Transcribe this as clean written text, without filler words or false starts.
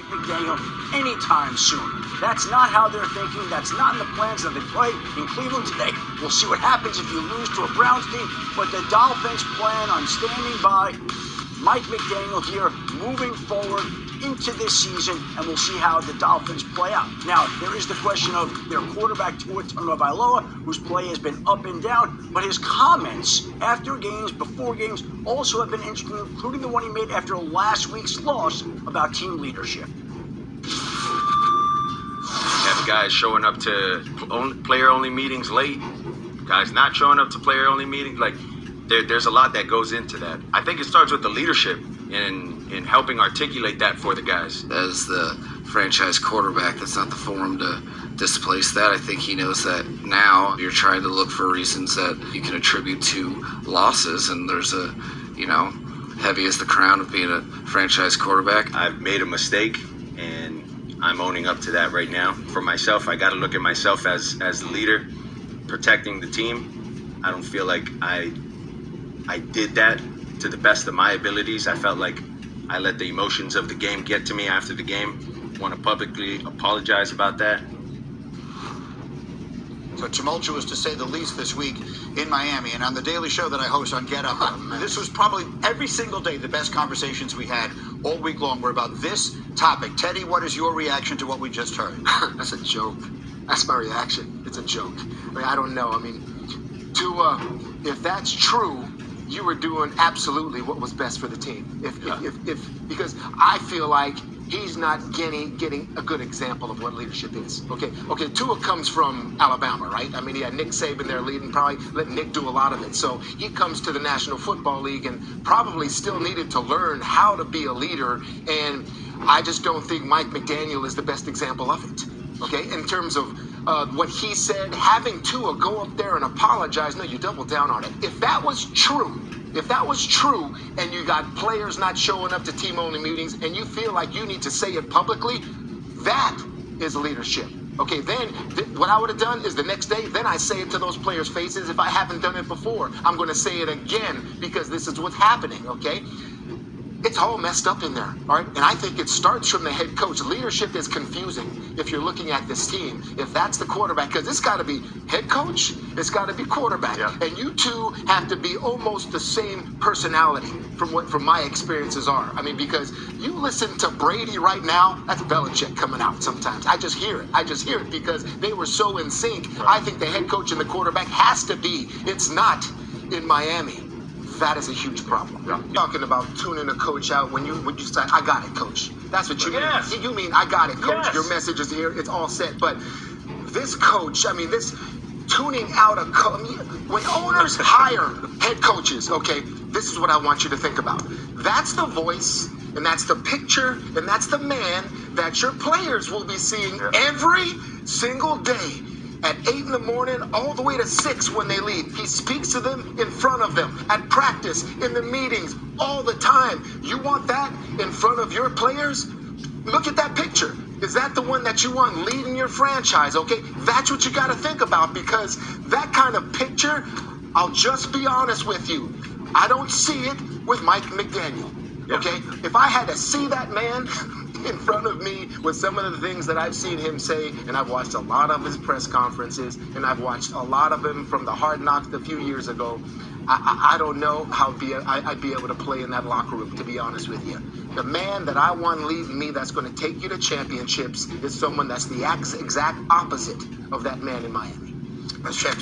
McDaniel anytime soon. That's not how they're thinking. That's not in the plans of the play in Cleveland today. We'll see what happens if you lose to a Browns team, but the Dolphins plan on standing by Mike McDaniel here moving forward into this season, and we'll see how the Dolphins play out. Now, there is the question of their quarterback, Tua Tagovailoa, whose play has been up and down, but his comments after games, before games, also have been interesting, including the one he made after last week's loss about team leadership. Have guys showing up to player-only meetings late, guys not showing up to player-only meetings, like there's a lot that goes into that. I think it starts with the leadership in helping articulate that for the guys. As the franchise quarterback, that's not the forum to displace that. I think he knows that now. You're trying to look for reasons that you can attribute to losses, and there's a, heavy as the crown of being a franchise quarterback. I've made a mistake, and I'm owning up to that right now. For myself, I got to look at myself as the leader, protecting the team. I don't feel like I did that to the best of my abilities. I felt like I let the emotions of the game get to me after the game. I want to publicly apologize about that. So tumultuous, to say the least, this week in Miami. And on the daily show that I host on Get Up, this was probably every single day the best conversations we had all week long were about this topic. Teddy, what is your reaction to what we just heard? That's a joke. That's my reaction. It's a joke. I don't know. If that's true, you were doing absolutely what was best for the team. Because I feel like he's not getting a good example of what leadership is. Okay, Tua comes from Alabama, right? He had Nick Saban there leading, probably let Nick do a lot of it. So he comes to the National Football League and probably still needed to learn how to be a leader. And I just don't think Mike McDaniel is the best example of it. Okay, in terms of what he said, having Tua go up there and apologize, no, you double down on it. If that was true, and you got players not showing up to team-only meetings, and you feel like you need to say it publicly, that is leadership. Okay, then what I would have done is the next day, then I say it to those players' faces. If I haven't done it before, I'm going to say it again because this is what's happening, okay? It's all messed up in there, all right? And I think it starts from the head coach. Leadership is confusing if you're looking at this team. If that's the quarterback, because it's got to be head coach, it's got to be quarterback. Yeah. And you two have to be almost the same personality from my experiences are. Because you listen to Brady right now, that's Belichick coming out sometimes. I just hear it because they were so in sync. Right. I think the head coach and the quarterback has to be. It's not in Miami. That is a huge problem. Yeah. Talking about tuning a coach out when you say, I got it, coach. That's what you mean. You mean, I got it, coach. Yes. Your message is here. It's all set. But this coach, this tuning out a coach. When owners hire head coaches, okay, this is what I want you to think about. That's the voice, and that's the picture, and that's the man that your players will be seeing every single day. At 8 in the morning, all the way to 6 when they leave. He speaks to them in front of them, at practice, in the meetings, all the time. You want that in front of your players? Look at that picture. Is that the one that you want leading your franchise, okay? That's what you got to think about, because that kind of picture, I'll just be honest with you, I don't see it with Mike McDaniel, okay? If I had to see that man in front of me with some of the things that I've seen him say, and I've watched a lot of his press conferences, and I've watched a lot of him from the Hard Knocks a few years ago, I don't know how I'd be able to play in that locker room, to be honest with you. The man that I want leading me that's going to take you to championships is someone that's the exact opposite of that man in Miami. That's Chef